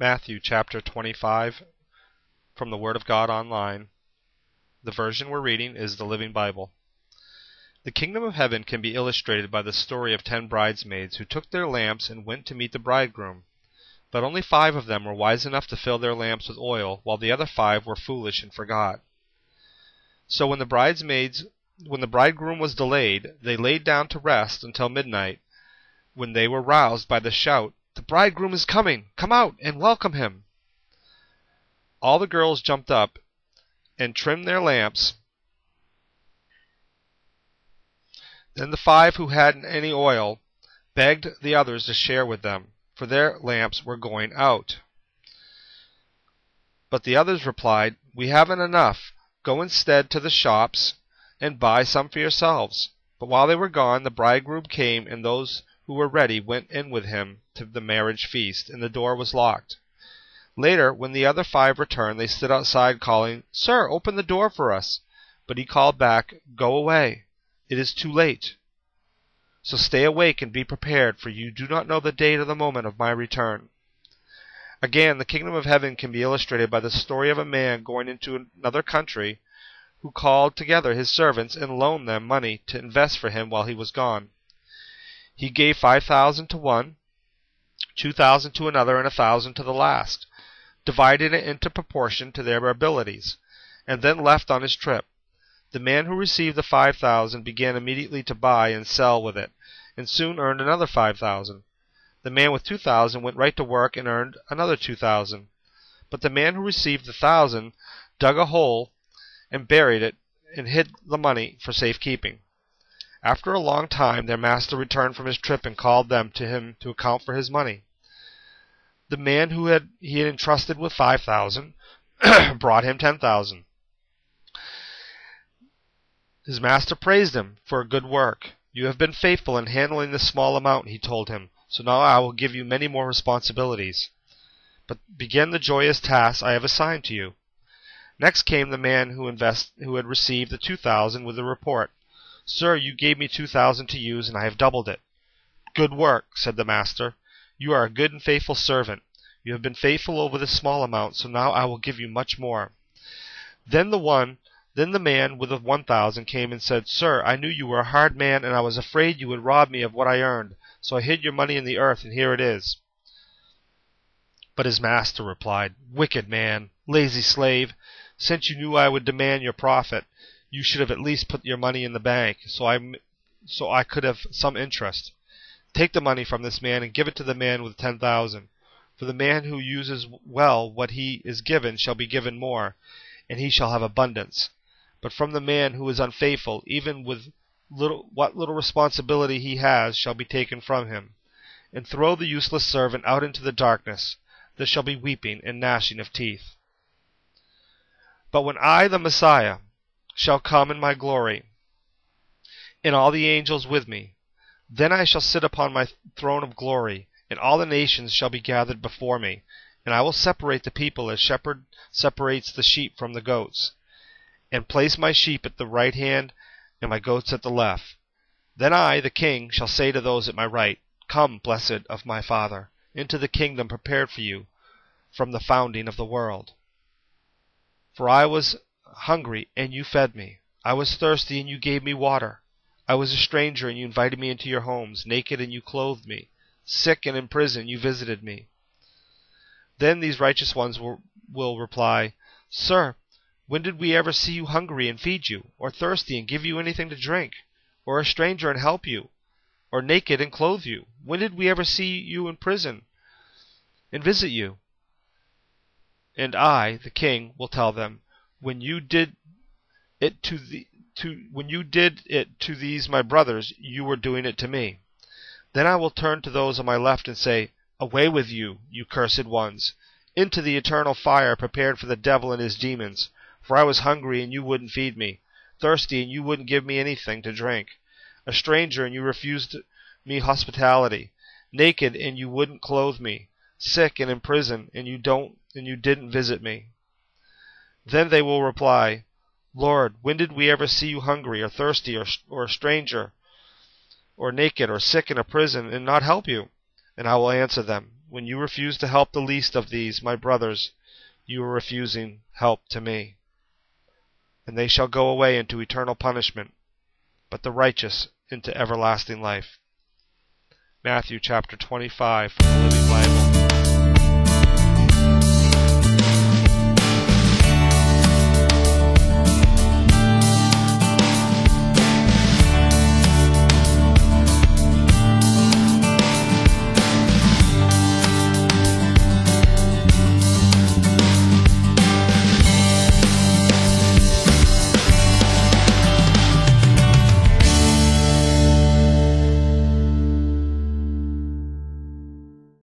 Matthew chapter 25 from the Word of God Online. The version we're reading is the Living Bible. The kingdom of heaven can be illustrated by the story of 10 bridesmaids who took their lamps and went to meet the bridegroom. But only 5 of them were wise enough to fill their lamps with oil, while the other 5 were foolish and forgot. So when the bridegroom was delayed, they laid down to rest until midnight, when they were roused by the shout, "The bridegroom is coming! Come out and welcome him!" All the girls jumped up and trimmed their lamps. Then the 5 who hadn't any oil begged the others to share with them, for their lamps were going out. But the others replied, "We haven't enough. Go instead to the shops and buy some for yourselves." But while they were gone, the bridegroom came, and those who were ready went in with him to the marriage feast, and the door was locked. Later, when the other 5 returned, they stood outside calling, "Sir, open the door for us." But he called back, "Go away. It is too late. So stay awake and be prepared, for you do not know the date or the moment of my return." Again, the kingdom of heaven can be illustrated by the story of a man going into another country who called together his servants and loaned them money to invest for him while he was gone. He gave 5,000 to one, 2,000 to another, and 1,000 to the last, dividing it into proportion to their abilities, and then left on his trip. The man who received the 5,000 began immediately to buy and sell with it, and soon earned another 5,000. The man with 2,000 went right to work and earned another 2,000. But the man who received the 1,000 dug a hole and buried it and hid the money for safekeeping. After a long time, their master returned from his trip and called them to him to account for his money. The man he had entrusted with 5,000 brought him 10,000. His master praised him for a good work. "You have been faithful in handling this small amount," he told him, "so now I will give you many more responsibilities. But begin the joyous task I have assigned to you." Next came the man who had received the 2,000 with the report, "Sir, you gave me 2,000 to use, and I have doubled it." "Good work," said the master. "You are a good and faithful servant. You have been faithful over this small amount, so now I will give you much more." Then the man with the 1,000 came and said, "Sir, I knew you were a hard man, and I was afraid you would rob me of what I earned, so I hid your money in the earth, and here it is." But his master replied, "Wicked man, lazy slave, since you knew I would demand your profit, you should have at least put your money in the bank, so I could have some interest. Take the money from this man and give it to the man with 10,000. For the man who uses well what he is given shall be given more, and he shall have abundance. But from the man who is unfaithful, even with what little responsibility he has shall be taken from him. And throw the useless servant out into the darkness. There shall be weeping and gnashing of teeth. But when I, the Messiah, shall come in my glory, and all the angels with me, then I shall sit upon my throne of glory, and all the nations shall be gathered before me, and I will separate the people as shepherd separates the sheep from the goats, and place my sheep at the right hand and my goats at the left. Then I, the king, shall say to those at my right, 'Come, blessed of my Father, into the kingdom prepared for you from the founding of the world. For I was hungry, and you fed me. I was thirsty, and you gave me water. I was a stranger, and you invited me into your homes. Naked, and you clothed me. Sick and in prison, you visited me.' Then these righteous ones will reply, 'Sir, when did we ever see you hungry and feed you, or thirsty and give you anything to drink, or a stranger and help you, or naked and clothe you? When did we ever see you in prison and visit you?' And I, the king, will tell them, 'When you did it to these my brothers, you were doing it to me.' Then I will turn to those on my left and say, 'Away with you, you cursed ones, into the eternal fire prepared for the devil and his demons. For I was hungry, and you wouldn't feed me, thirsty, and you wouldn't give me anything to drink, a stranger, and you refused me hospitality, naked, and you wouldn't clothe me, sick and in prison, and you didn't visit me.' Then they will reply, 'Lord, when did we ever see you hungry, or thirsty, or a stranger, or naked, or sick in a prison, and not help you?' And I will answer them, when you refuse to help the least of these, my brothers, you are refusing help to me. And they shall go away into eternal punishment, but the righteous into everlasting life. Matthew chapter 25 from the Living Bible.